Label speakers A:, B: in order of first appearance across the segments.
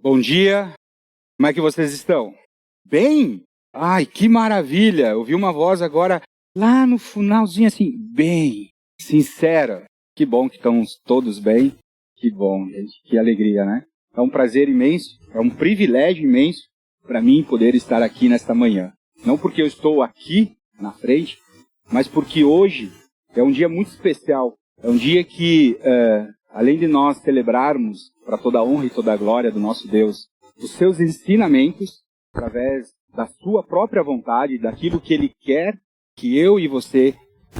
A: Bom dia, como é que vocês estão? Bem? Ai, que maravilha! Eu ouvi uma voz agora lá no finalzinho assim, bem, sincera. Que bom que estão todos bem. Que bom, gente, que alegria, né? É um prazer imenso, é um privilégio imenso para mim poder estar aqui nesta manhã. Não porque eu estou aqui na frente, mas porque hoje é um dia muito especial. É um dia que, além de nós celebrarmos para toda a honra e toda a glória do nosso Deus, os seus ensinamentos, através da sua própria vontade, daquilo que Ele quer que eu e você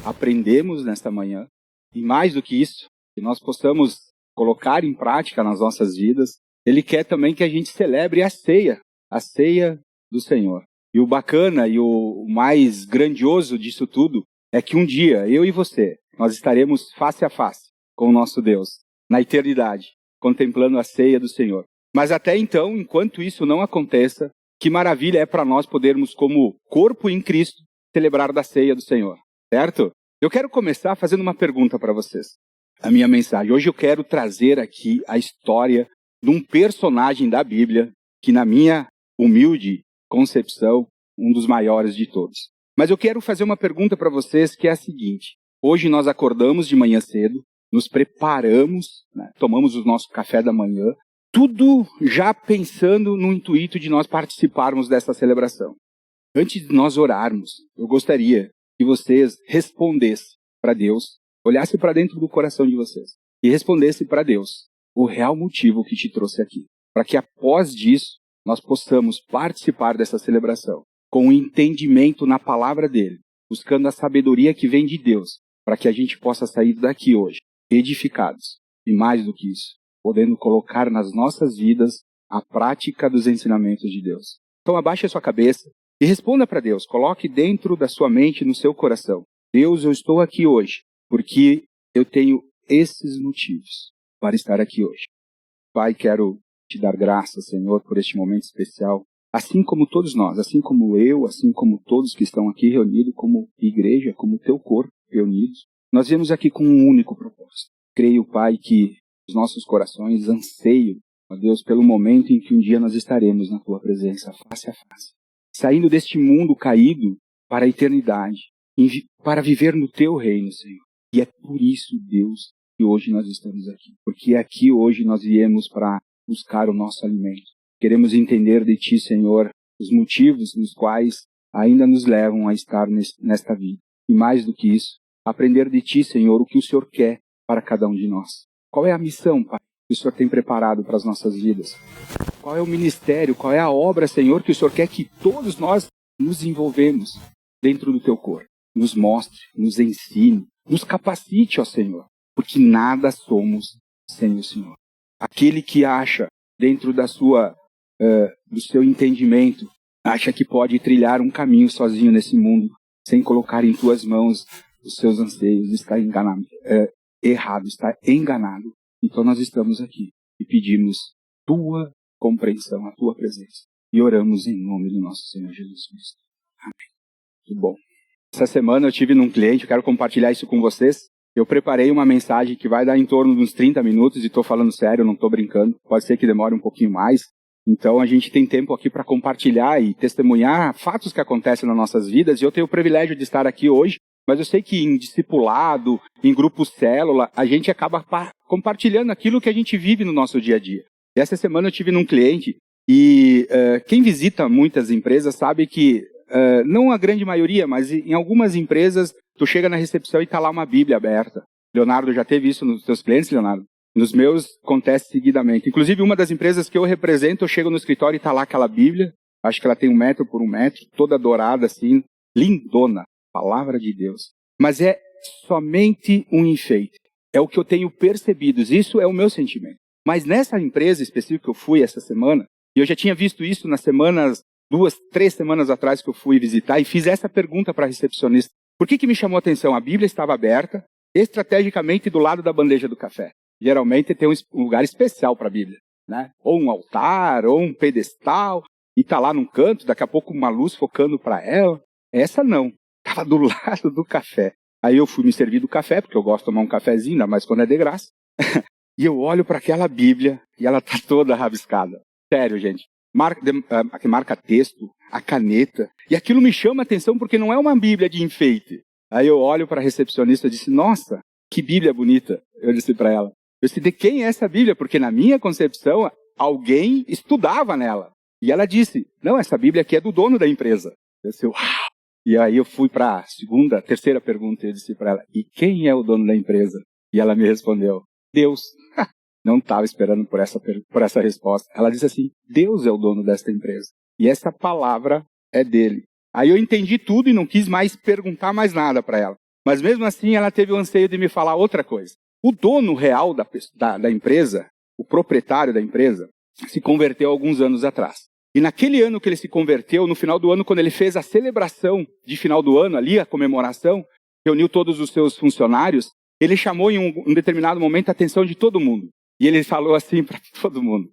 A: aprendemos nesta manhã, e mais do que isso, que nós possamos colocar em prática nas nossas vidas, Ele quer também que a gente celebre a ceia do Senhor. E o bacana e o mais grandioso disso tudo é que um dia, eu e você, nós estaremos face a face com o nosso Deus, na eternidade, contemplando a ceia do Senhor. Mas até então, enquanto isso não aconteça, que maravilha é para nós podermos, como corpo em Cristo, celebrar da ceia do Senhor, certo? Eu quero começar fazendo uma pergunta para vocês. A minha mensagem. Hoje eu quero trazer aqui a história de um personagem da Bíblia que, na minha humilde concepção, um dos maiores de todos. Mas eu quero fazer uma pergunta para vocês que é a seguinte. Hoje nós acordamos de manhã cedo, nos preparamos, né, tomamos o nosso café da manhã, tudo já pensando no intuito de nós participarmos dessa celebração. Antes de nós orarmos, eu gostaria que vocês respondessem para Deus, olhassem para dentro do coração de vocês e respondessem para Deus o real motivo que te trouxe aqui. Para que após disso, nós possamos participar dessa celebração com o entendimento na palavra dele, buscando a sabedoria que vem de Deus, para que a gente possa sair daqui hoje edificados. E mais do que isso, podendo colocar nas nossas vidas a prática dos ensinamentos de Deus. Então abaixe a sua cabeça e responda para Deus. Coloque dentro da sua mente, no seu coração. Deus, eu estou aqui hoje porque eu tenho esses motivos para estar aqui hoje. Pai, quero te dar graças, Senhor, por este momento especial. Assim como todos nós, assim como eu, assim como todos que estão aqui reunidos como igreja, como teu corpo reunidos, nós viemos aqui com um único propósito. Creio, Pai, que os nossos corações anseiam, ó Deus, pelo momento em que um dia nós estaremos na tua presença, face a face. Saindo deste mundo caído para a eternidade, para viver no teu reino, Senhor. E é por isso, Deus, que hoje nós estamos aqui. Porque aqui hoje nós viemos para buscar o nosso alimento. Queremos entender de ti, Senhor, os motivos nos quais ainda nos levam a estar nesta vida. E mais do que isso, aprender de ti, Senhor, o que o Senhor quer para cada um de nós. Qual é a missão, Pai, que o Senhor tem preparado para as nossas vidas? Qual é o ministério, qual é a obra, Senhor, que o Senhor quer que todos nós nos envolvemos dentro do teu corpo? Nos mostre, nos ensine, nos capacite, ó Senhor, porque nada somos sem o Senhor. Aquele que acha, dentro do seu entendimento, acha que pode trilhar um caminho sozinho nesse mundo, sem colocar em tuas mãos os seus anseios, está enganado, errado, está enganado. Então nós estamos aqui e pedimos tua compreensão, a tua presença. E oramos em nome do nosso Senhor Jesus Cristo. Amém. Que bom. Essa semana eu tive num cliente, eu quero compartilhar isso com vocês. Eu preparei uma mensagem que vai dar em torno de uns 30 minutos, e estou falando sério, não estou brincando. Pode ser que demore um pouquinho mais. Então a gente tem tempo aqui para compartilhar e testemunhar fatos que acontecem nas nossas vidas. E eu tenho o privilégio de estar aqui hoje, mas eu sei que em discipulado, em grupo célula, a gente acaba compartilhando aquilo que a gente vive no nosso dia a dia. E essa semana eu tive num cliente, e quem visita muitas empresas sabe que, não a grande maioria, mas em algumas empresas, tu chega na recepção e está lá uma Bíblia aberta. Leonardo, já teve isso nos teus clientes, Leonardo? Nos meus acontece seguidamente. Inclusive, uma das empresas que eu represento, eu chego no escritório e está lá aquela Bíblia. Acho que ela tem 1 metro por 1 metro, toda dourada assim, lindona. Palavra de Deus. Mas é somente um enfeite. É o que eu tenho percebido. Isso é o meu sentimento. Mas nessa empresa específica que eu fui essa semana, e eu já tinha visto isso nas semanas, 2, 3 semanas atrás que eu fui visitar, e fiz essa pergunta para a recepcionista. Por que me chamou a atenção? A Bíblia estava aberta, estrategicamente do lado da bandeja do café. Geralmente tem um lugar especial para a Bíblia, né? Ou um altar, ou um pedestal, e está lá num canto, daqui a pouco uma luz focando para ela. Essa não. Estava do lado do café. Aí eu fui me servir do café, porque eu gosto de tomar um cafezinho, ainda mais quando é de graça. E eu olho para aquela Bíblia e ela está toda rabiscada. Sério, gente. Marca texto, a caneta. E aquilo me chama a atenção porque não é uma Bíblia de enfeite. Aí eu olho para a recepcionista e disse, nossa, que Bíblia bonita. Eu disse para ela. Eu disse, de quem é essa Bíblia? Porque na minha concepção, alguém estudava nela. E ela disse, não, essa Bíblia aqui é do dono da empresa. Eu disse, uau. E aí eu fui para a terceira pergunta e eu disse para ela, e quem é o dono da empresa? E ela me respondeu, Deus. Não estava esperando por essa resposta. Ela disse assim, Deus é o dono desta empresa. E essa palavra é dele. Aí eu entendi tudo e não quis mais perguntar mais nada para ela. Mas mesmo assim ela teve o anseio de me falar outra coisa. O dono real da empresa, o proprietário da empresa, se converteu alguns anos atrás. E naquele ano que ele se converteu, no final do ano, quando ele fez a celebração de final do ano ali, a comemoração, reuniu todos os seus funcionários, ele chamou em um determinado momento a atenção de todo mundo. E ele falou assim para todo mundo.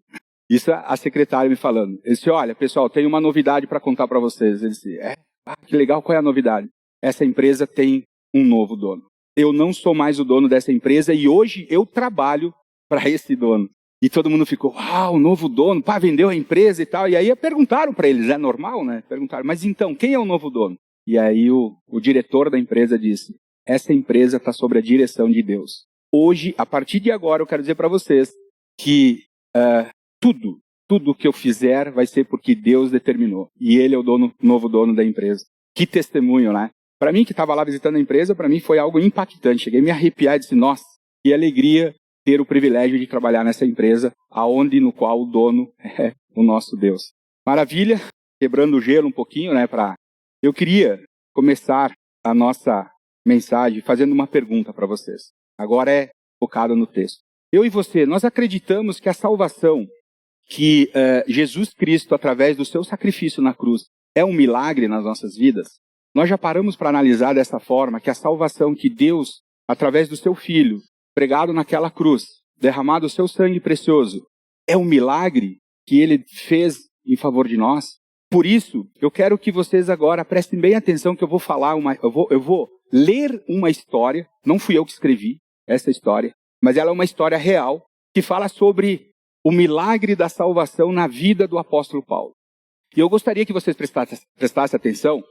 A: Isso a secretária me falando. Ele disse, olha, pessoal, tenho uma novidade para contar para vocês. Ele disse, que legal, qual é a novidade? Essa empresa tem um novo dono. Eu não sou mais o dono dessa empresa e hoje eu trabalho para esse dono. E todo mundo ficou, uau, novo dono, vendeu a empresa e tal. E aí perguntaram para eles, é normal, né? Perguntaram, mas então, quem é o novo dono? E aí o diretor da empresa disse, essa empresa está sob a direção de Deus. Hoje, a partir de agora, eu quero dizer para vocês que tudo que eu fizer vai ser porque Deus determinou. E Ele é o novo dono da empresa. Que testemunho, né? Para mim, que estava lá visitando a empresa, para mim foi algo impactante. Cheguei a me arrepiar e disse, nossa, que alegria ter o privilégio de trabalhar nessa empresa, no qual o dono é o nosso Deus. Maravilha, quebrando o gelo um pouquinho, né? Eu queria começar a nossa mensagem fazendo uma pergunta para vocês. Agora é focado no texto. Eu e você, nós acreditamos que a salvação que Jesus Cristo, através do seu sacrifício na cruz, é um milagre nas nossas vidas? Nós já paramos para analisar dessa forma que a salvação que Deus, através do seu Filho, pregado naquela cruz, derramado o seu sangue precioso, é um milagre que Ele fez em favor de nós? Por isso, eu quero que vocês agora prestem bem atenção que eu vou falar, eu vou ler uma história, não fui eu que escrevi essa história, mas ela é uma história real que fala sobre o milagre da salvação na vida do apóstolo Paulo. E eu gostaria que vocês prestassem atenção,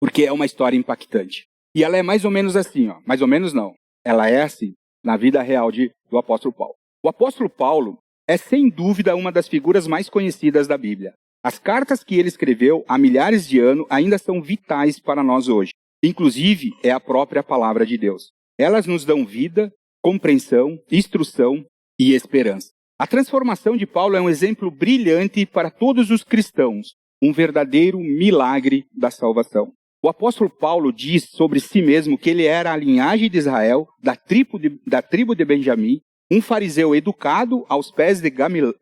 A: porque é uma história impactante. E ela é mais ou menos assim, mais ou menos não. Ela é assim, na vida real do apóstolo Paulo. O apóstolo Paulo é sem dúvida uma das figuras mais conhecidas da Bíblia. As cartas que ele escreveu há milhares de anos ainda são vitais para nós hoje. Inclusive, é a própria palavra de Deus. Elas nos dão vida, compreensão, instrução e esperança. A transformação de Paulo é um exemplo brilhante para todos os cristãos, um verdadeiro milagre da salvação. O apóstolo Paulo diz sobre si mesmo que ele era a linhagem de Israel, da tribo de Benjamim, um fariseu educado aos pés de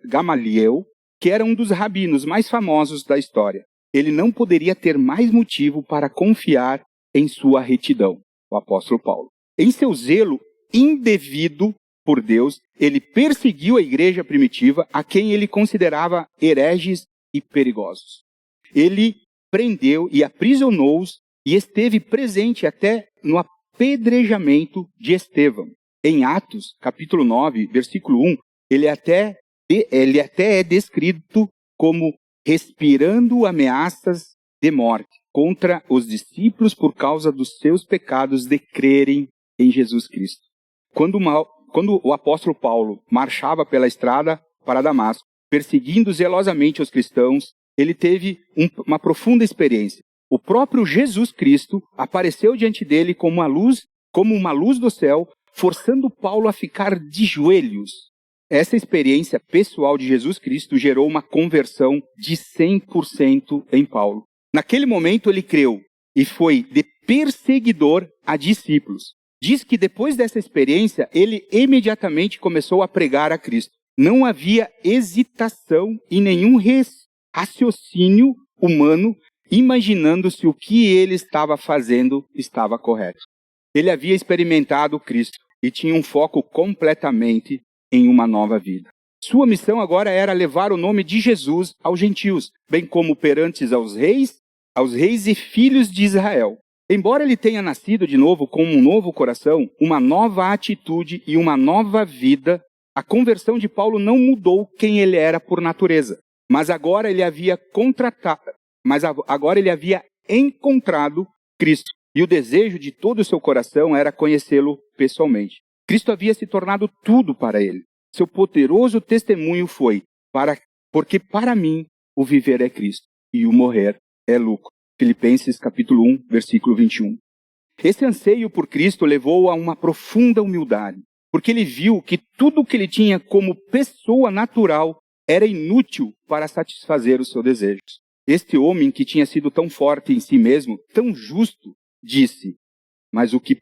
A: Gamaliel, que era um dos rabinos mais famosos da história. Ele não poderia ter mais motivo para confiar em sua retidão, o apóstolo Paulo. Em seu zelo indevido por Deus, ele perseguiu a igreja primitiva, a quem ele considerava hereges e perigosos. Ele prendeu e aprisionou-os e esteve presente até no apedrejamento de Estevão. Em Atos, capítulo 9, versículo 1, ele até é descrito como respirando ameaças de morte contra os discípulos por causa dos seus pecados de crerem em Jesus Cristo. Quando o apóstolo Paulo marchava pela estrada para Damasco, perseguindo zelosamente os cristãos, ele teve uma profunda experiência. O próprio Jesus Cristo apareceu diante dele como uma luz do céu, forçando Paulo a ficar de joelhos. Essa experiência pessoal de Jesus Cristo gerou uma conversão de 100% em Paulo. Naquele momento ele creu e foi de perseguidor a discípulos. Diz que depois dessa experiência, ele imediatamente começou a pregar a Cristo. Não havia hesitação e nenhum raciocínio humano imaginando se o que ele estava fazendo estava correto. Ele havia experimentado Cristo e tinha um foco completamente em uma nova vida. Sua missão agora era levar o nome de Jesus aos gentios, bem como perantes aos reis e filhos de Israel. Embora ele tenha nascido de novo com um novo coração, uma nova atitude e uma nova vida, a conversão de Paulo não mudou quem ele era por natureza. Mas agora ele havia encontrado Cristo. E o desejo de todo o seu coração era conhecê-lo pessoalmente. Cristo havia se tornado tudo para ele. Seu poderoso testemunho foi, porque para mim o viver é Cristo e o morrer é lucro. Filipenses capítulo 1, versículo 21. Esse anseio por Cristo levou a uma profunda humildade, porque ele viu que tudo o que ele tinha como pessoa natural era inútil para satisfazer os seus desejos. Este homem que tinha sido tão forte em si mesmo, tão justo, disse, mas o que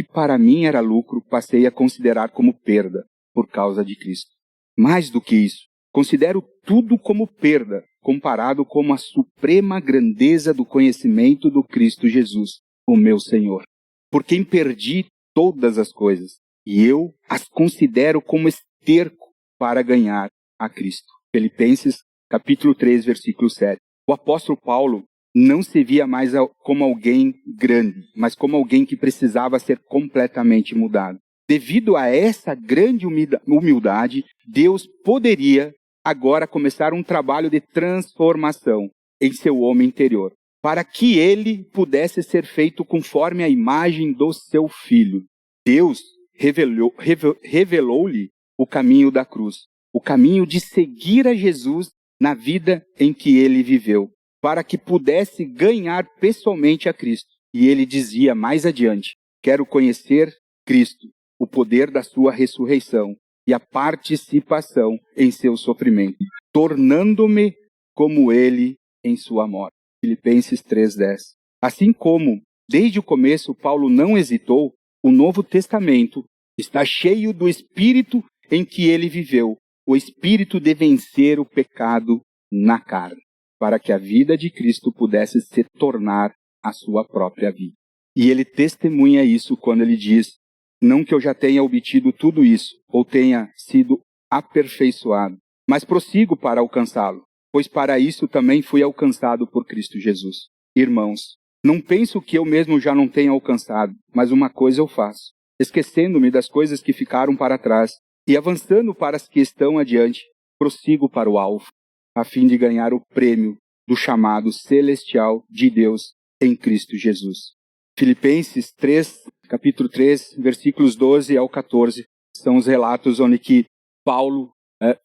A: para mim era lucro, passei a considerar como perda por causa de Cristo. Mais do que isso, considero tudo como perda, comparado com a suprema grandeza do conhecimento do Cristo Jesus, o meu Senhor. Por quem perdi todas as coisas, e eu as considero como esterco para ganhar a Cristo. Filipenses capítulo 3, versículo 7. O apóstolo Paulo não se via mais como alguém grande, mas como alguém que precisava ser completamente mudado. Devido a essa grande humildade, Deus poderia agora começar um trabalho de transformação em seu homem interior, para que ele pudesse ser feito conforme a imagem do seu Filho. Deus revelou-lhe o caminho da cruz, o caminho de seguir a Jesus na vida em que ele viveu, para que pudesse ganhar pessoalmente a Cristo. E ele dizia mais adiante, quero conhecer Cristo, o poder da sua ressurreição e a participação em seu sofrimento, tornando-me como ele em sua morte. Filipenses 3:10. Assim como, desde o começo, Paulo não hesitou, o Novo Testamento está cheio do espírito em que ele viveu, o espírito de vencer o pecado na carne, para que a vida de Cristo pudesse se tornar a sua própria vida. E ele testemunha isso quando ele diz, não que eu já tenha obtido tudo isso, ou tenha sido aperfeiçoado, mas prossigo para alcançá-lo, pois para isso também fui alcançado por Cristo Jesus. Irmãos, não penso que eu mesmo já não tenha alcançado, mas uma coisa eu faço, esquecendo-me das coisas que ficaram para trás e avançando para as que estão adiante, prossigo para o alvo, a fim de ganhar o prêmio do chamado celestial de Deus em Cristo Jesus. Filipenses 3, capítulo 3, versículos 12 ao 14, são os relatos onde que Paulo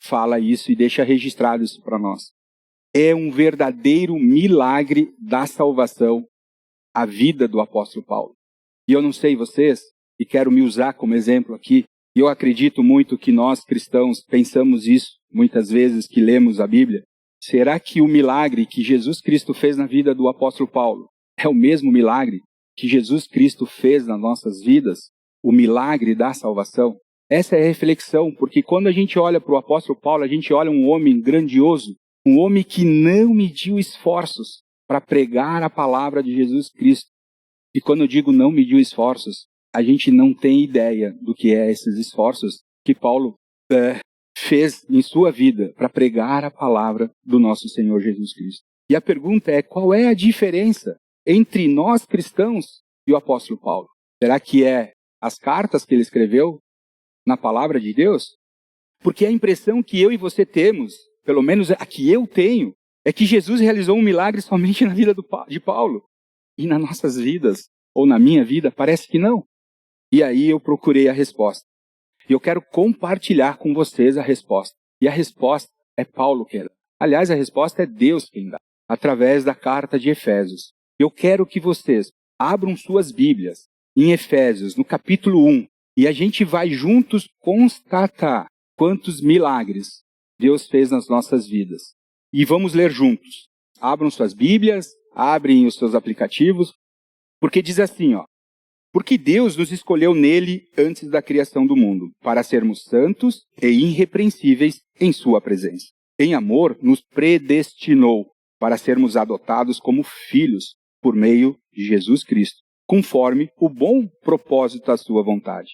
A: fala isso e deixa registrado isso para nós. É um verdadeiro milagre da salvação a vida do apóstolo Paulo. E eu não sei vocês, e quero me usar como exemplo aqui, e eu acredito muito que nós cristãos pensamos isso muitas vezes que lemos a Bíblia. Será que o milagre que Jesus Cristo fez na vida do apóstolo Paulo é o mesmo milagre que Jesus Cristo fez nas nossas vidas? O milagre da salvação? Essa é a reflexão, porque quando a gente olha para o apóstolo Paulo, a gente olha um homem grandioso, um homem que não mediu esforços para pregar a palavra de Jesus Cristo. E quando eu digo não mediu esforços, a gente não tem ideia do que é esses esforços que Paulo fez em sua vida para pregar a palavra do nosso Senhor Jesus Cristo. E a pergunta é, qual é a diferença entre nós cristãos e o apóstolo Paulo? Será que é as cartas que ele escreveu na palavra de Deus? Porque a impressão que eu e você temos, pelo menos a que eu tenho, é que Jesus realizou um milagre somente na vida de Paulo. E nas nossas vidas, ou na minha vida, parece que não. E aí eu procurei a resposta. E eu quero compartilhar com vocês a resposta. E a resposta é Paulo quem dá. Aliás, a resposta é Deus quem dá, através da carta de Efésios. Eu quero que vocês abram suas Bíblias em Efésios, no capítulo 1, e a gente vai juntos constatar quantos milagres Deus fez nas nossas vidas. E vamos ler juntos. Abram suas Bíblias, abrem os seus aplicativos, porque diz assim, porque Deus nos escolheu nele antes da criação do mundo, para sermos santos e irrepreensíveis em sua presença. Em amor, nos predestinou para sermos adotados como filhos por meio de Jesus Cristo, conforme o bom propósito da sua vontade,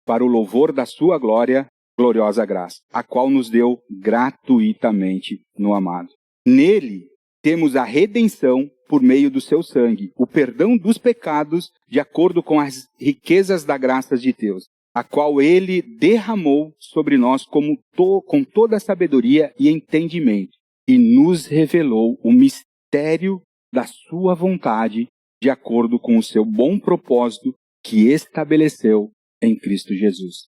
A: para o louvor da sua gloriosa graça, a qual nos deu gratuitamente no amado. Nele temos a redenção por meio do seu sangue, o perdão dos pecados de acordo com as riquezas da graça de Deus, a qual ele derramou sobre nós com toda a sabedoria e entendimento, e nos revelou o mistério da sua vontade, de acordo com o seu bom propósito que estabeleceu em Cristo Jesus.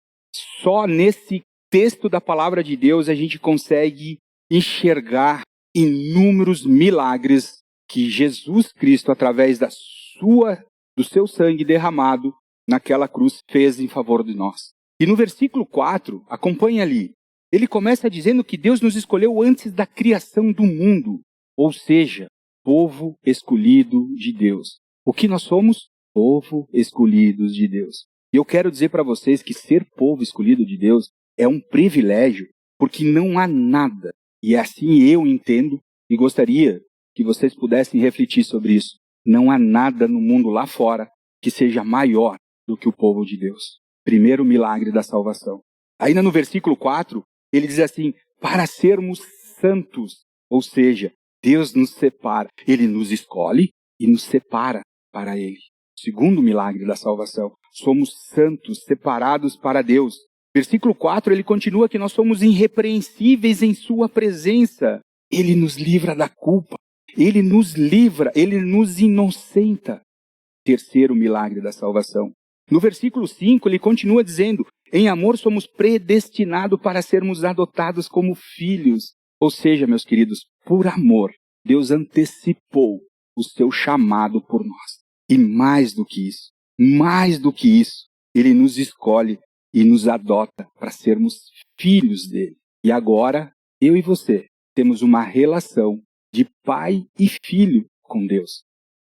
A: Só nesse texto da palavra de Deus a gente consegue enxergar inúmeros milagres que Jesus Cristo, através do seu sangue derramado naquela cruz, fez em favor de nós. E no versículo 4, acompanhe ali, ele começa dizendo que Deus nos escolheu antes da criação do mundo, ou seja, povo escolhido de Deus. O que nós somos? Povo escolhidos de Deus. E eu quero dizer para vocês que ser povo escolhido de Deus é um privilégio, porque não há nada, e assim eu entendo, e gostaria que vocês pudessem refletir sobre isso, não há nada no mundo lá fora que seja maior do que o povo de Deus. Primeiro milagre da salvação. Ainda no versículo 4, ele diz assim, para sermos santos, ou seja, Deus nos separa, Ele nos escolhe e nos separa para Ele. Segundo milagre da salvação, somos santos, separados para Deus. Versículo 4, ele continua que nós somos irrepreensíveis em sua presença. Ele nos livra da culpa, Ele nos livra, Ele nos inocenta. Terceiro milagre da salvação. No versículo 5, ele continua dizendo, em amor somos predestinados para sermos adotados como filhos. Ou seja, meus queridos, por amor, Deus antecipou o seu chamado por nós. E mais do que isso, Ele nos escolhe e nos adota para sermos filhos dele. E agora, eu e você, temos uma relação de pai e filho com Deus.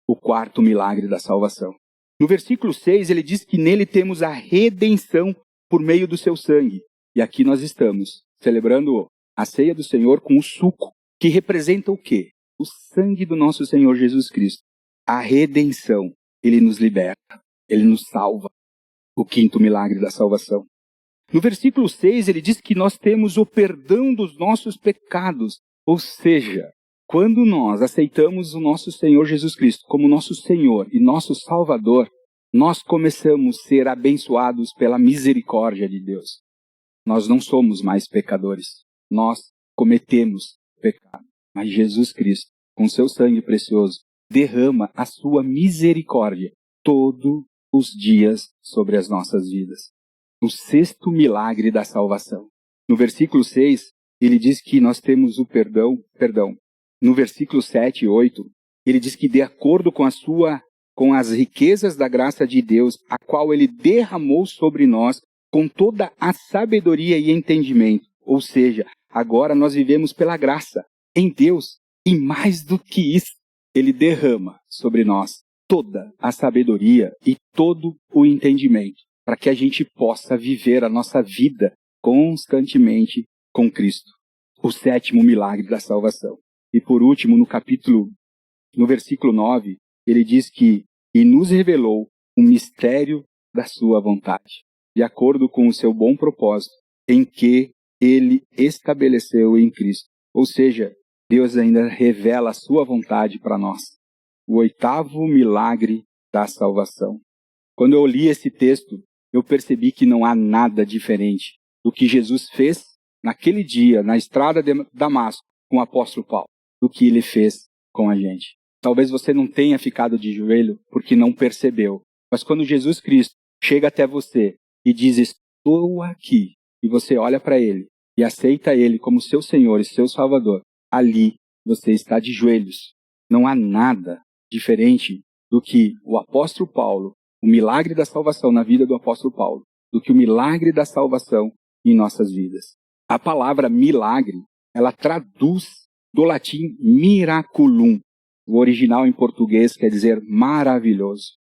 A: O quarto milagre da salvação. No versículo 6, ele diz que nele temos a redenção por meio do seu sangue. E aqui nós estamos celebrando a ceia do Senhor com o suco, que representa o quê? O sangue do nosso Senhor Jesus Cristo. A redenção. Ele nos liberta, Ele nos salva. O quinto milagre da salvação. No versículo 6, ele diz que nós temos o perdão dos nossos pecados. Ou seja, quando nós aceitamos o nosso Senhor Jesus Cristo como nosso Senhor e nosso Salvador, nós começamos a ser abençoados pela misericórdia de Deus. Nós não somos mais pecadores. Nós cometemos pecado. Mas Jesus Cristo, com seu sangue precioso, derrama a sua misericórdia todos os dias sobre as nossas vidas. O sexto milagre da salvação. No versículo 6, ele diz que nós temos o perdão. No versículo 7 e 8, ele diz que de acordo com as riquezas da graça de Deus, a qual ele derramou sobre nós com toda a sabedoria e entendimento. Ou seja, agora nós vivemos pela graça em Deus. E mais do que isso, ele derrama sobre nós toda a sabedoria e todo o entendimento, para que a gente possa viver a nossa vida constantemente com Cristo. O sétimo milagre da salvação. E por último, no versículo 9, ele diz que e nos revelou o mistério da sua vontade, de acordo com o seu bom propósito, em que ele estabeleceu em Cristo. Ou seja, Deus ainda revela a sua vontade para nós. O oitavo milagre da salvação. Quando eu li esse texto, eu percebi que não há nada diferente do que Jesus fez naquele dia, na estrada de Damasco, com o apóstolo Paulo, do que ele fez com a gente. Talvez você não tenha ficado de joelho porque não percebeu. Mas quando Jesus Cristo chega até você e diz, estou aqui, e você olha para ele e aceita ele como seu Senhor e seu Salvador, ali você está de joelhos. Não há nada diferente do que o apóstolo Paulo, o milagre da salvação na vida do apóstolo Paulo, do que o milagre da salvação em nossas vidas. A palavra milagre, ela traduz do latim miraculum. O original em português quer dizer maravilhoso.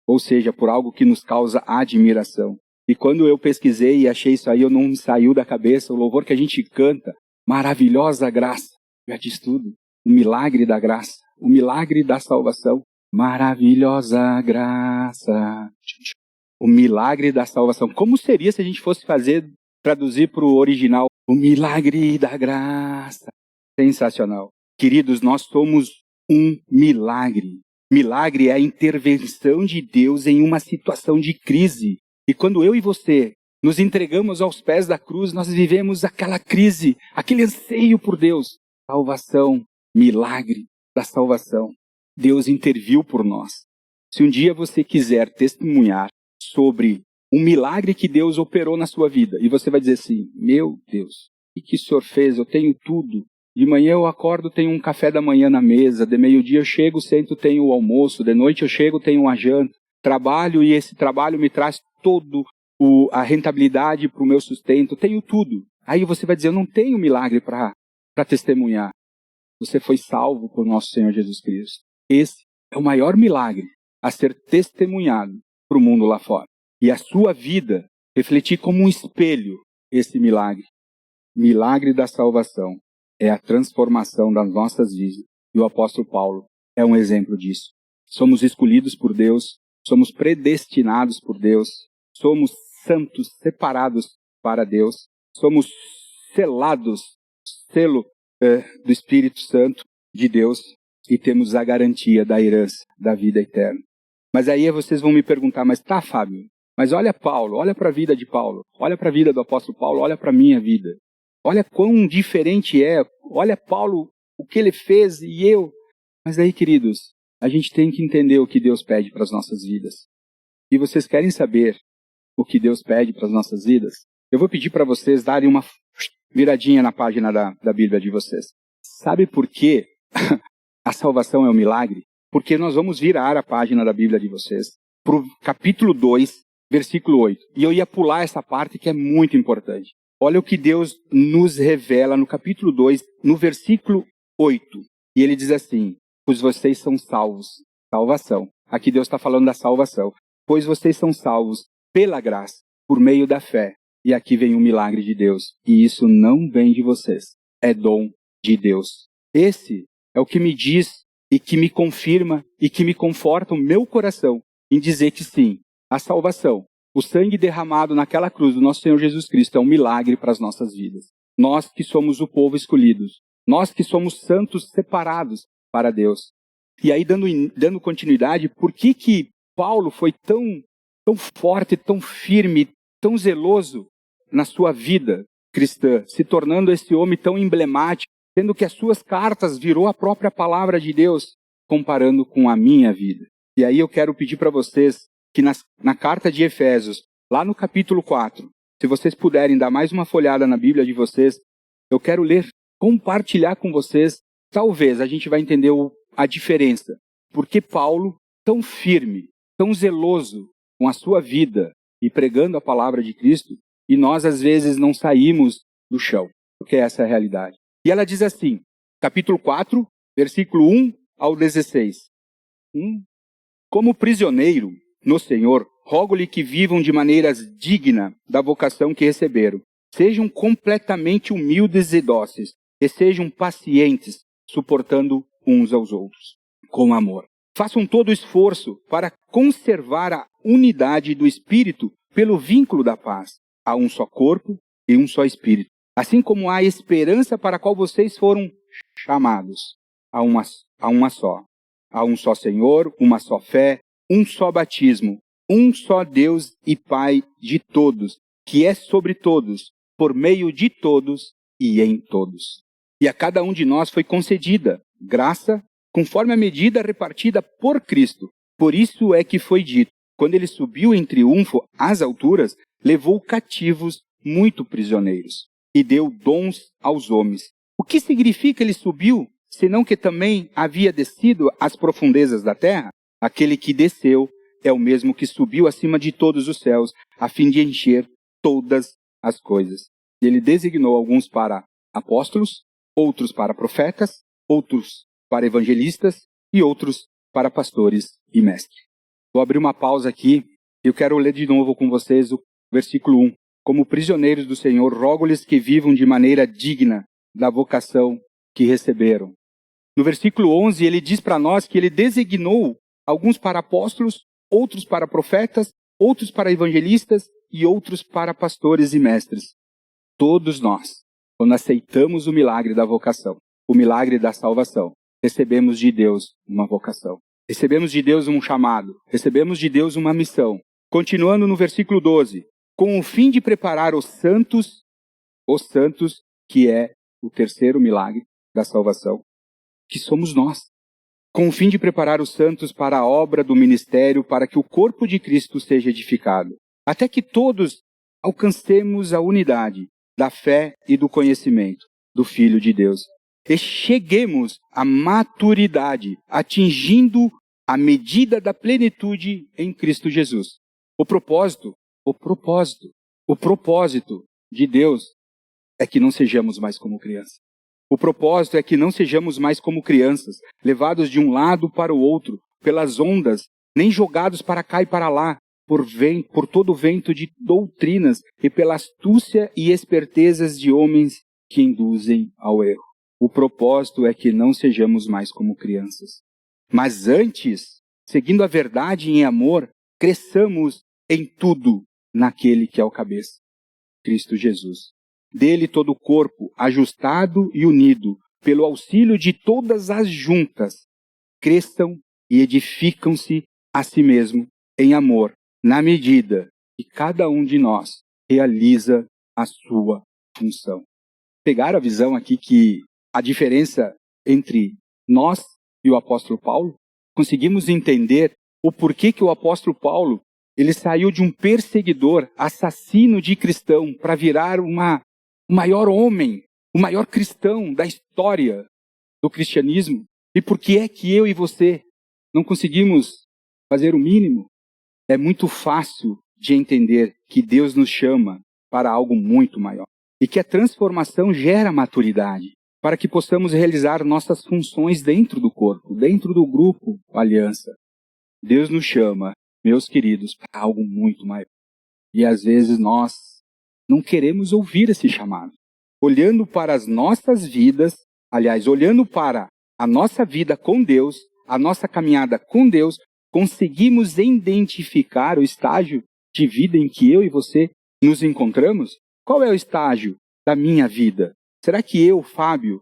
A: Ou seja, por algo que nos causa admiração. E quando eu pesquisei e achei isso aí, eu não me saiu da cabeça o louvor que a gente canta, maravilhosa graça. Já diz tudo. O milagre da graça, o milagre da salvação. Maravilhosa graça. O milagre da salvação. Como seria se a gente fosse traduzir para o original? O milagre da graça. Sensacional. Queridos, nós somos um milagre. Milagre é a intervenção de Deus em uma situação de crise. E quando eu e você nos entregamos aos pés da cruz, nós vivemos aquela crise, aquele anseio por Deus. Salvação, milagre da salvação. Deus interviu por nós. Se um dia você quiser testemunhar sobre um milagre que Deus operou na sua vida, e você vai dizer assim, meu Deus, o que o Senhor fez? Eu tenho tudo. De manhã eu acordo, tenho um café da manhã na mesa, de meio-dia eu chego, sento, tenho o almoço, de noite eu chego, tenho uma janta, trabalho e esse trabalho me traz todo a rentabilidade para o meu sustento, tenho tudo. Aí você vai dizer, eu não tenho milagre para testemunhar. Você foi salvo por nosso Senhor Jesus Cristo. Esse é o maior milagre a ser testemunhado para o mundo lá fora. E a sua vida refletir como um espelho esse milagre. Milagre da salvação é a transformação das nossas vidas. E o apóstolo Paulo é um exemplo disso. Somos escolhidos por Deus, somos predestinados por Deus, somos santos, separados para Deus, somos selados, selo do Espírito Santo de Deus e temos a garantia da herança da vida eterna. Mas aí vocês vão me perguntar, mas tá, Fábio, mas olha Paulo, olha para a vida de Paulo, olha para a vida do apóstolo Paulo, olha para a minha vida. Olha quão diferente é, olha Paulo, o que ele fez e eu. Mas aí, queridos, a gente tem que entender o que Deus pede para as nossas vidas. E vocês querem saber o que Deus pede para as nossas vidas? Eu vou pedir para vocês darem uma viradinha na página da Bíblia de vocês. Sabe por que a salvação é um milagre? Porque nós vamos virar a página da Bíblia de vocês para o capítulo 2, versículo 8. E eu ia pular essa parte que é muito importante. Olha o que Deus nos revela no capítulo 2, no versículo 8. E ele diz assim, pois vocês são salvos. Salvação. Aqui Deus está falando da salvação. Pois vocês são salvos pela graça, por meio da fé. E aqui vem o milagre de Deus. E isso não vem de vocês. É dom de Deus. Esse é o que me diz e que me confirma e que me conforta o meu coração em dizer que sim, a salvação, o sangue derramado naquela cruz do nosso Senhor Jesus Cristo é um milagre para as nossas vidas. Nós que somos o povo escolhido, nós que somos santos separados para Deus. E aí, dando continuidade, por que Paulo foi tão forte, tão firme, tão zeloso na sua vida cristã, se tornando esse homem tão emblemático, sendo que as suas cartas virou a própria palavra de Deus, comparando com a minha vida. E aí eu quero pedir para vocês que na carta de Efésios, lá no capítulo 4, se vocês puderem dar mais uma folhada na Bíblia de vocês, eu quero ler, compartilhar com vocês, talvez a gente vai entender a diferença. Porque Paulo, tão firme, tão zeloso com a sua vida e pregando a palavra de Cristo, e nós às vezes não saímos do chão, porque essa é a realidade. E ela diz assim, capítulo 4, versículo 1 ao 16. Como prisioneiro no Senhor, rogo-lhe que vivam de maneira digna da vocação que receberam. Sejam completamente humildes e dóceis, e sejam pacientes, suportando uns aos outros, com amor. Façam todo o esforço para conservar a unidade do Espírito pelo vínculo da paz. Há um só corpo e um só Espírito. Assim como há esperança para a qual vocês foram chamados. Há uma só. Há um só Senhor, uma só fé, um só batismo, um só Deus e Pai de todos, que é sobre todos, por meio de todos e em todos. E a cada um de nós foi concedida graça, conforme a medida repartida por Cristo. Por isso é que foi dito, quando ele subiu em triunfo às alturas, levou cativos muito prisioneiros e deu dons aos homens. O que significa ele subiu, senão que também havia descido às profundezas da terra? Aquele que desceu é o mesmo que subiu acima de todos os céus, a fim de encher todas as coisas. Ele designou alguns para apóstolos, outros para profetas, outros para evangelistas e outros para pastores e mestres. Vou abrir uma pausa aqui e eu quero ler de novo com vocês o versículo 1. Como prisioneiros do Senhor, rogo-lhes que vivam de maneira digna da vocação que receberam. No versículo 11, ele diz para nós que ele designou alguns para apóstolos, outros para profetas, outros para evangelistas e outros para pastores e mestres. Todos nós, quando aceitamos o milagre da vocação, o milagre da salvação, recebemos de Deus uma vocação. Recebemos de Deus um chamado, recebemos de Deus uma missão. Continuando no versículo 12. Com o fim de preparar os santos, que é o terceiro milagre da salvação, que somos nós. Com o fim de preparar os santos para a obra do ministério, para que o corpo de Cristo seja edificado, até que todos alcancemos a unidade da fé e do conhecimento do Filho de Deus, e cheguemos à maturidade, atingindo a medida da plenitude em Cristo Jesus. O propósito de Deus é que não sejamos mais como crianças. O propósito é que não sejamos mais como crianças, levados de um lado para o outro, pelas ondas, nem jogados para cá e para lá, por todo o vento de doutrinas e pela astúcia e espertezas de homens que induzem ao erro. O propósito é que não sejamos mais como crianças. Mas antes, seguindo a verdade em amor, cresçamos em tudo naquele que é o cabeça, Cristo Jesus. Dele todo o corpo, ajustado e unido, pelo auxílio de todas as juntas, cresçam e edificam-se a si mesmo em amor, na medida que cada um de nós realiza a sua função. Pegaram a visão aqui que a diferença entre nós e o apóstolo Paulo? Conseguimos entender o porquê que o apóstolo Paulo ele saiu de um perseguidor, assassino de cristão, para virar o maior homem, o maior cristão da história do cristianismo. E por que é que eu e você não conseguimos fazer o mínimo? É muito fácil de entender que Deus nos chama para algo muito maior. E que a transformação gera maturidade, para que possamos realizar nossas funções dentro do corpo, dentro do grupo Aliança. Deus nos chama, meus queridos, para algo muito maior. E às vezes nós não queremos ouvir esse chamado. Olhando para as nossas vidas, olhando para a nossa vida com Deus, a nossa caminhada com Deus, conseguimos identificar o estágio de vida em que eu e você nos encontramos? Qual é o estágio da minha vida? Será que eu, Fábio,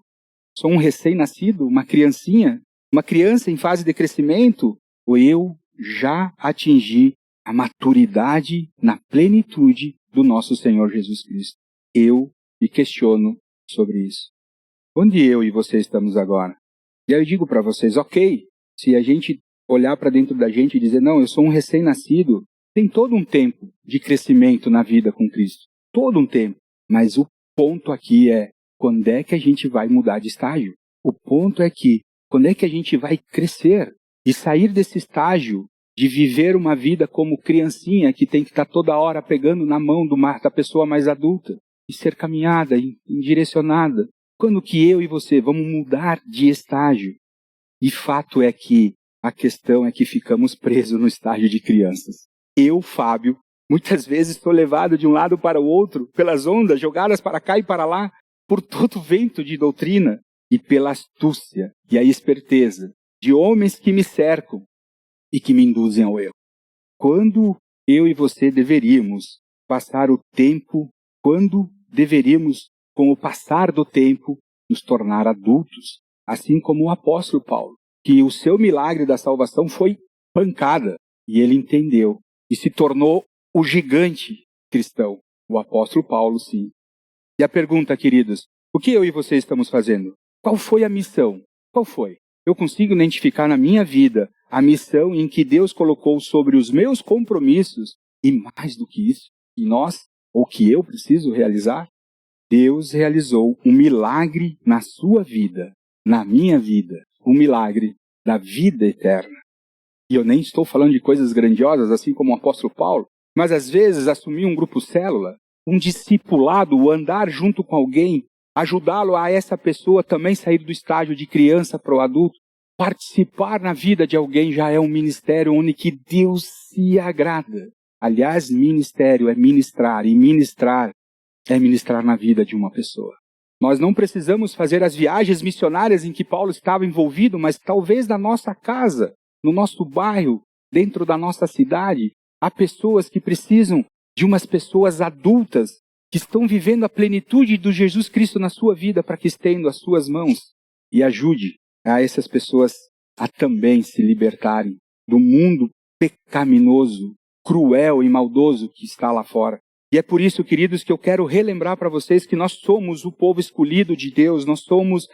A: sou um recém-nascido, uma criancinha, uma criança em fase de crescimento? Ou eu já atingi a maturidade na plenitude do nosso Senhor Jesus Cristo? Eu me questiono sobre isso. Onde eu e você estamos agora? E aí eu digo para vocês, ok, se a gente olhar para dentro da gente e dizer, não, eu sou um recém-nascido, tem todo um tempo de crescimento na vida com Cristo. Todo um tempo. Mas o ponto aqui é, quando é que a gente vai mudar de estágio? O ponto é que, quando é que a gente vai crescer e sair desse estágio de viver uma vida como criancinha que tem que estar toda hora pegando na mão da pessoa mais adulta e ser caminhada e direcionada? Quando que eu e você vamos mudar de estágio? E fato é que a questão é que ficamos presos no estágio de crianças. Eu, Fábio, muitas vezes sou levado de um lado para o outro, pelas ondas jogadas para cá e para lá, por todo vento de doutrina e pela astúcia e a esperteza de homens que me cercam e que me induzem ao erro. Quando eu e você deveríamos passar o tempo, quando deveríamos, com o passar do tempo, nos tornar adultos, assim como o apóstolo Paulo, que o seu milagre da salvação foi pancada, e ele entendeu, e se tornou o gigante cristão, o apóstolo Paulo, sim. E a pergunta, queridos, o que eu e você estamos fazendo? Qual foi a missão? Qual foi? Eu consigo identificar na minha vida a missão em que Deus colocou sobre os meus compromissos, e mais do que isso, e nós, ou que eu preciso realizar? Deus realizou um milagre na sua vida, na minha vida, um milagre da vida eterna. E eu nem estou falando de coisas grandiosas, assim como o apóstolo Paulo, mas às vezes assumir um grupo célula, um discipulado, o andar junto com alguém, ajudá-lo a essa pessoa também sair do estágio de criança para o adulto, participar na vida de alguém já é um ministério onde que Deus se agrada. Aliás, ministério é ministrar, e ministrar é ministrar na vida de uma pessoa. Nós não precisamos fazer as viagens missionárias em que Paulo estava envolvido, mas talvez na nossa casa, no nosso bairro, dentro da nossa cidade, há pessoas que precisam de umas pessoas adultas que estão vivendo a plenitude do Jesus Cristo na sua vida para que estenda as suas mãos e ajude a essas pessoas a também se libertarem do mundo pecaminoso, cruel e maldoso que está lá fora. E é por isso, queridos, que eu quero relembrar para vocês que nós somos o povo escolhido de Deus, nós somos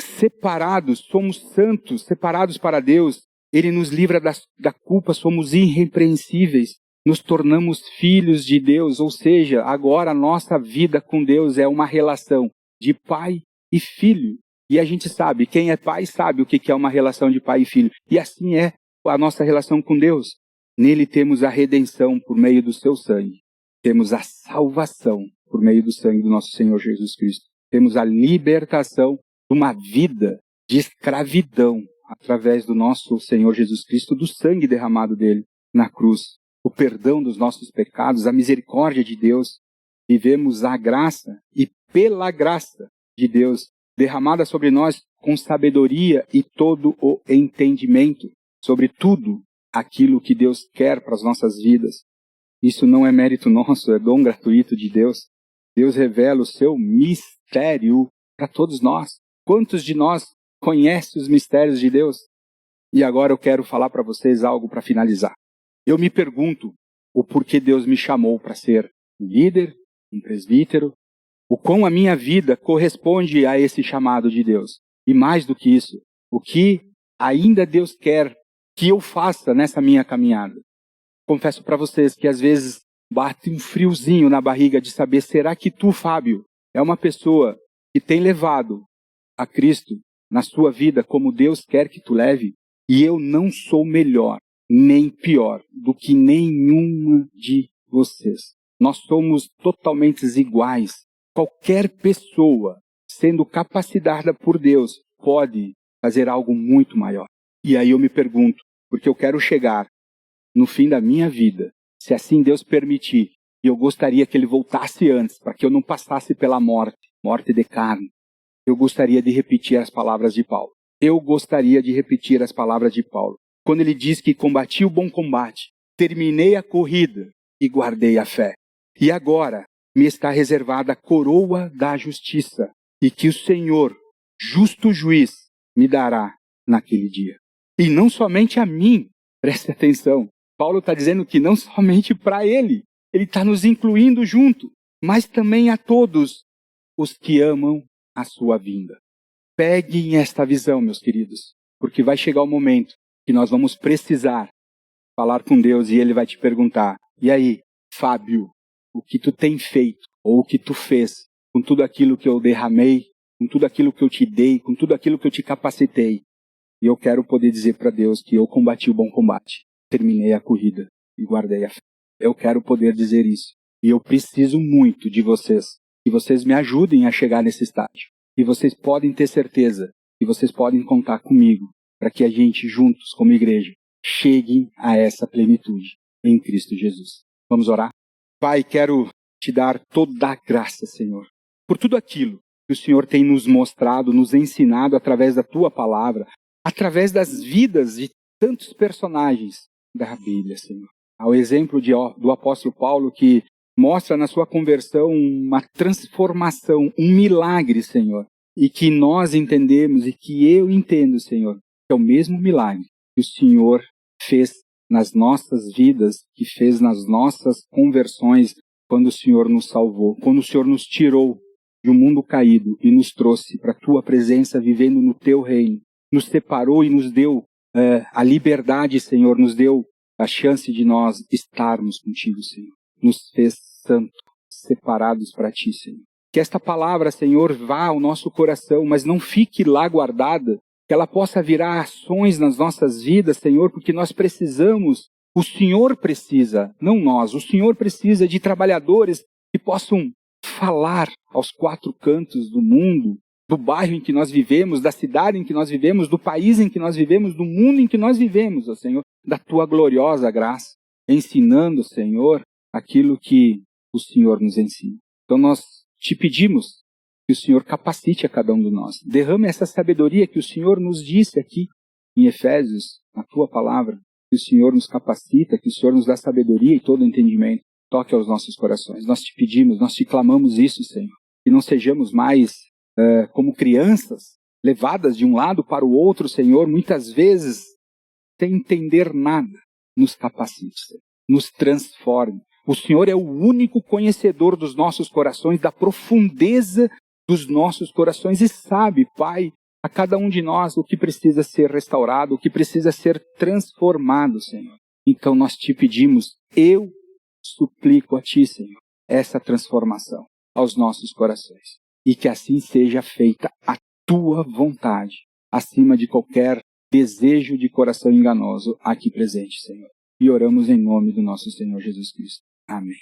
A: separados, somos santos, separados para Deus. Ele nos livra da culpa, somos irrepreensíveis, nos tornamos filhos de Deus, ou seja, agora a nossa vida com Deus é uma relação de pai e filho. E a gente sabe, quem é pai sabe o que é uma relação de pai e filho. E assim é a nossa relação com Deus. Nele temos a redenção por meio do seu sangue. Temos a salvação por meio do sangue do nosso Senhor Jesus Cristo. Temos a libertação de uma vida de escravidão através do nosso Senhor Jesus Cristo, do sangue derramado dele na cruz. O perdão dos nossos pecados, a misericórdia de Deus. Vivemos a graça e pela graça de Deus derramada sobre nós com sabedoria e todo o entendimento sobre tudo aquilo que Deus quer para as nossas vidas. Isso não é mérito nosso, é dom gratuito de Deus. Deus revela o seu mistério para todos nós. Quantos de nós conhecem os mistérios de Deus? E agora eu quero falar para vocês algo para finalizar. Eu me pergunto o porquê Deus me chamou para ser um líder, um presbítero, o quão a minha vida corresponde a esse chamado de Deus. E mais do que isso, o que ainda Deus quer que eu faça nessa minha caminhada. Confesso para vocês que às vezes bate um friozinho na barriga de saber, será que tu, Fábio, é uma pessoa que tem levado a Cristo na sua vida como Deus quer que tu leve? E eu não sou melhor, nem pior do que nenhuma de vocês. Nós somos totalmente iguais. Qualquer pessoa, sendo capacitada por Deus, pode fazer algo muito maior. E aí eu me pergunto, porque eu quero chegar no fim da minha vida, se assim Deus permitir, e eu gostaria que Ele voltasse antes, para que eu não passasse pela morte de carne, eu gostaria de repetir as palavras de Paulo. Eu gostaria de repetir as palavras de Paulo. Quando ele diz que combati o bom combate, terminei a corrida e guardei a fé. E agora me está reservada a coroa da justiça, e que o Senhor, justo juiz, me dará naquele dia. E não somente a mim, preste atenção, Paulo está dizendo que não somente para ele está nos incluindo junto, mas também a todos os que amam a sua vinda. Peguem esta visão, meus queridos, porque vai chegar o momento que nós vamos precisar falar com Deus e Ele vai te perguntar, e aí, Fábio, o que tu tem feito, ou o que tu fez, com tudo aquilo que eu derramei, com tudo aquilo que eu te dei, com tudo aquilo que eu te capacitei? E eu quero poder dizer para Deus que eu combati o bom combate, terminei a corrida e guardei a fé. Eu quero poder dizer isso. E eu preciso muito de vocês, que vocês me ajudem a chegar nesse estágio. E vocês podem ter certeza, e vocês podem contar comigo, para que a gente juntos, como igreja, cheguem a essa plenitude em Cristo Jesus. Vamos orar? Pai, quero te dar toda a graça, Senhor, por tudo aquilo que o Senhor tem nos mostrado, nos ensinado através da Tua palavra, através das vidas de tantos personagens da Bíblia, Senhor. Ao exemplo do apóstolo Paulo, que mostra na sua conversão uma transformação, um milagre, Senhor. E que nós entendemos e que eu entendo, Senhor, que é o mesmo milagre que o Senhor fez nas nossas vidas, que fez nas nossas conversões, quando o Senhor nos salvou, quando o Senhor nos tirou de um mundo caído e nos trouxe para a Tua presença, vivendo no Teu reino. Nos separou e nos deu a liberdade, Senhor, nos deu a chance de nós estarmos contigo, Senhor. Nos fez santos, separados para Ti, Senhor. Que esta palavra, Senhor, vá ao nosso coração, mas não fique lá guardada, que ela possa virar ações nas nossas vidas, Senhor, porque nós precisamos, o Senhor precisa, não nós, o Senhor precisa de trabalhadores que possam falar aos quatro cantos do mundo, do bairro em que nós vivemos, da cidade em que nós vivemos, do país em que nós vivemos, do mundo em que nós vivemos, ó Senhor, da Tua gloriosa graça, ensinando, Senhor, aquilo que o Senhor nos ensina. Então nós te pedimos que o Senhor capacite a cada um de nós. Derrame essa sabedoria que o Senhor nos disse aqui em Efésios, na Tua palavra, que o Senhor nos capacita, que o Senhor nos dá sabedoria e todo entendimento. Toque aos nossos corações. Nós te pedimos, nós te clamamos isso, Senhor. Que não sejamos mais como crianças, levadas de um lado para o outro, Senhor, muitas vezes sem entender nada. Nos capacite, Senhor. nos transforme. O Senhor é o único conhecedor dos nossos corações, da profundeza dos nossos corações e sabe, Pai, a cada um de nós o que precisa ser restaurado, o que precisa ser transformado, Senhor. Então nós te pedimos, eu suplico a Ti, Senhor, essa transformação aos nossos corações. E que assim seja feita a Tua vontade, acima de qualquer desejo de coração enganoso aqui presente, Senhor. E oramos em nome do nosso Senhor Jesus Cristo. Amém.